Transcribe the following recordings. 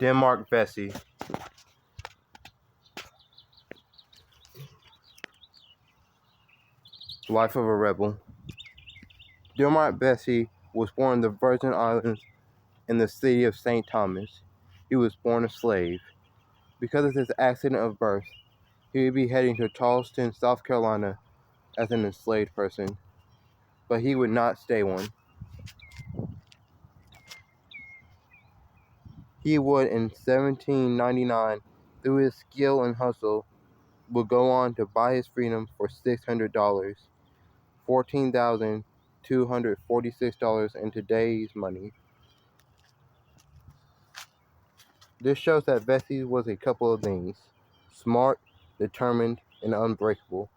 Denmark Vesey. Life of a Rebel. Denmark Vesey was born in the Virgin Islands in the city of St. Thomas. He was born a slave. Because of his accident of birth, he would be heading to Charleston, South Carolina as an enslaved person, but he would not stay one. He would, in 1799, through his skill and hustle, would go on to buy his freedom for $600, $14,246 in today's money. This shows that Vesey was a couple of things: smart, determined, and unbreakable.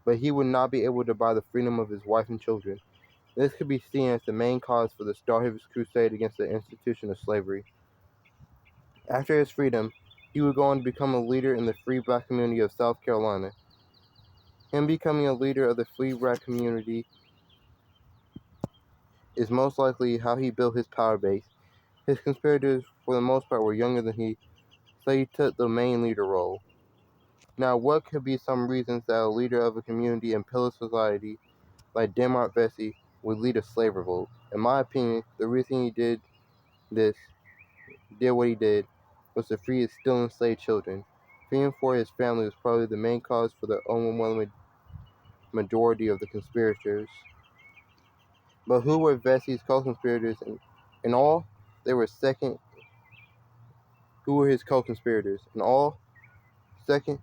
But he would not be able to buy the freedom of his wife and children. This could be seen as the main cause for the start of his crusade against the institution of slavery. After his freedom, he would go on to become a leader in the free black community of South Carolina. Him becoming a leader of the free black community is most likely how he built his power base. His conspirators, for the most part, were younger than he, so he took the main leader role. Now, what could be some reasons that a leader of a community and pillar society like Denmark Vesey would lead a slave revolt? In my opinion, the reason he did what he did was to free his still enslaved children. Freedom for his family was probably the main cause for the overwhelming majority of the conspirators. But who were Vesey's co-conspirators? In all, they were second. Who were his co-conspirators? In all, second.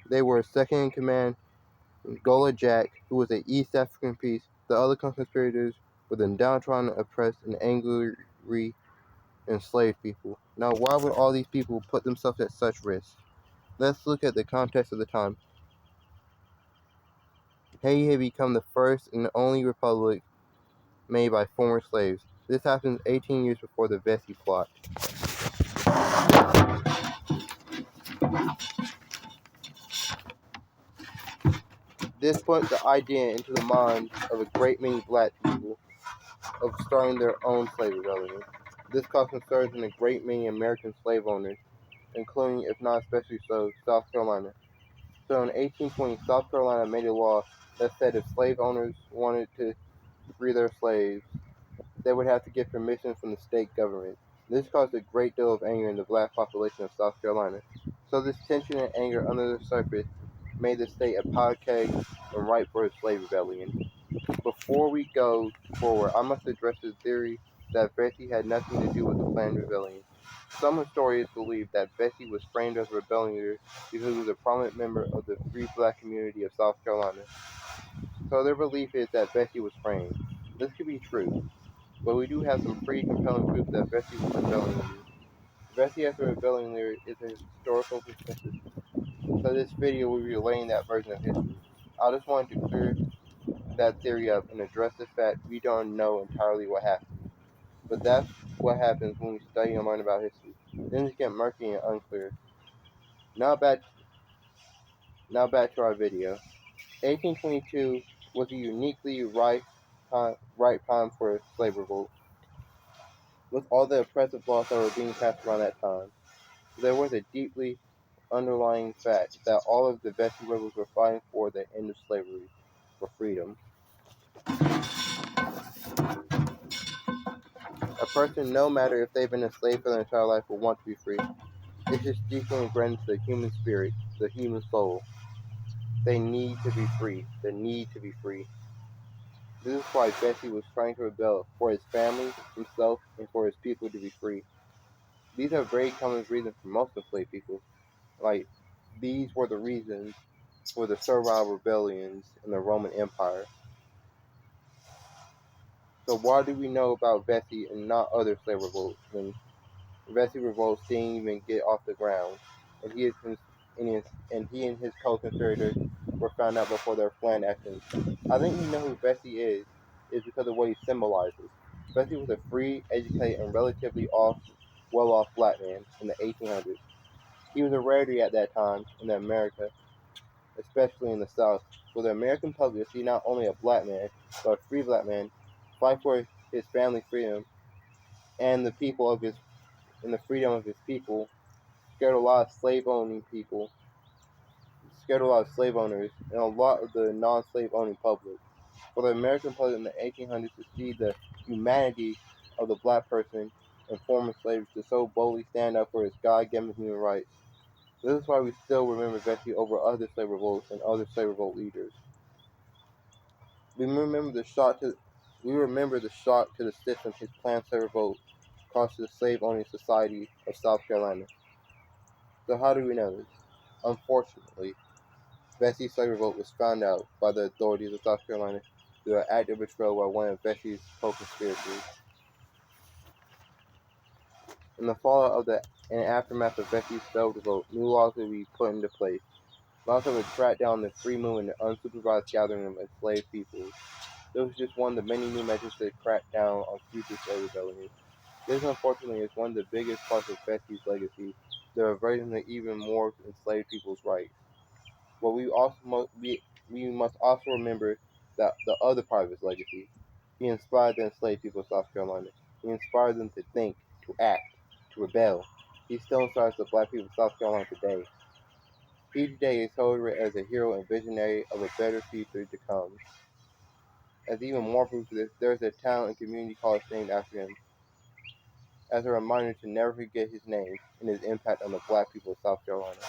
They were second in command Gullah Jack, who was an East African priest. The other co-conspirators were the downtrodden, oppressed, and angry enslaved people. Now, why would all these people put themselves at such risk? Let's look at the context of the time. Haiti had become the first and only republic made by former slaves. This happened 18 years before the Vesey plot. This put the idea into the minds of a great many black people of starting their own slave rebellion. This caused concerns in a great many American slave owners, including, if not especially so, South Carolina. So in 1820, South Carolina made a law that said if slave owners wanted to free their slaves, they would have to get permission from the state government. This caused a great deal of anger in the black population of South Carolina. So this tension and anger under the surface made the state a powder keg and ripe for a slave rebellion. Before we go forward, I must address the theory that Vesey had nothing to do with the planned rebellion. Some historians believe that Vesey was framed as a rebellion leader because he was a prominent member of the free black community of South Carolina. So their belief is that Vesey was framed. This could be true, but we do have some pretty compelling proof that Vesey was a rebellion leader. Vesey as a rebellion leader is a historical consensus, so this video will be relaying that version of history. I just wanted to clear that theory up and address the fact we don't know entirely what happened. But that's what happens when we study and learn about history. Things get murky and unclear. Now back to our video. 1822 was a uniquely ripe time for a slave revolt. With all the oppressive laws that were being passed around that time, there was a deeply underlying fact that all of the Vesey rebels were fighting for the end of slavery, for freedom. A person, no matter if they've been a slave for their entire life, will want to be free. It's just deeply ingrained into the human spirit, the human soul. They need to be free. They need to be free. This is why Vesey was trying to rebel, for his family, himself, and for his people to be free. These are very common reasons for most enslaved people. Like, these were the reasons for the servile rebellions in the Roman Empire. So why do we know about Vesey and not other slave revolts when Vesey revolts didn't even get off the ground, and he and his co-conspirators were found out before their planned actions? I think we know who Vesey is because of what he symbolizes. Vesey was a free, educated, and relatively well-off black man in the 1800s. He was a rarity at that time in America, especially in the South, for the American public to see not only a black man, but a free black man fight for his family's freedom and the people of his in the freedom of his people, scared a lot of slave owners, and a lot of the non-slave owning public. For the American public in the 1800s to see the humanity of the black person and former slaves to so boldly stand up for his God-given human rights. This is why we still remember Vesey over other slave revolts and other slave revolt leaders. We remember the shock to the system his planned slave revolt caused to the slave-owning society of South Carolina. So how do we know this? Unfortunately, Vesey's slave revolt was found out by the authorities of South Carolina through an act of betrayal by one of Vesey's co-conspirators. In the fallout of the and aftermath of Vesey's slave revolt, new laws would be put into place. Laws that would track down the free movement and unsupervised gathering of enslaved peoples. This was just one of the many new measures to crack down on future slave rebellions. This, unfortunately, is one of the biggest parts of Vesey's legacy, the reversion of even more enslaved people's rights. But we must also remember that the other part of his legacy. He inspired the enslaved people of South Carolina. He inspired them to think, to act, to rebel. He still inspires the black people of South Carolina today. Each day is celebrated as a hero and visionary of a better future to come. As even more proof of this, there is a town and community college named after him, as a reminder to never forget his name and his impact on the black people of South Carolina.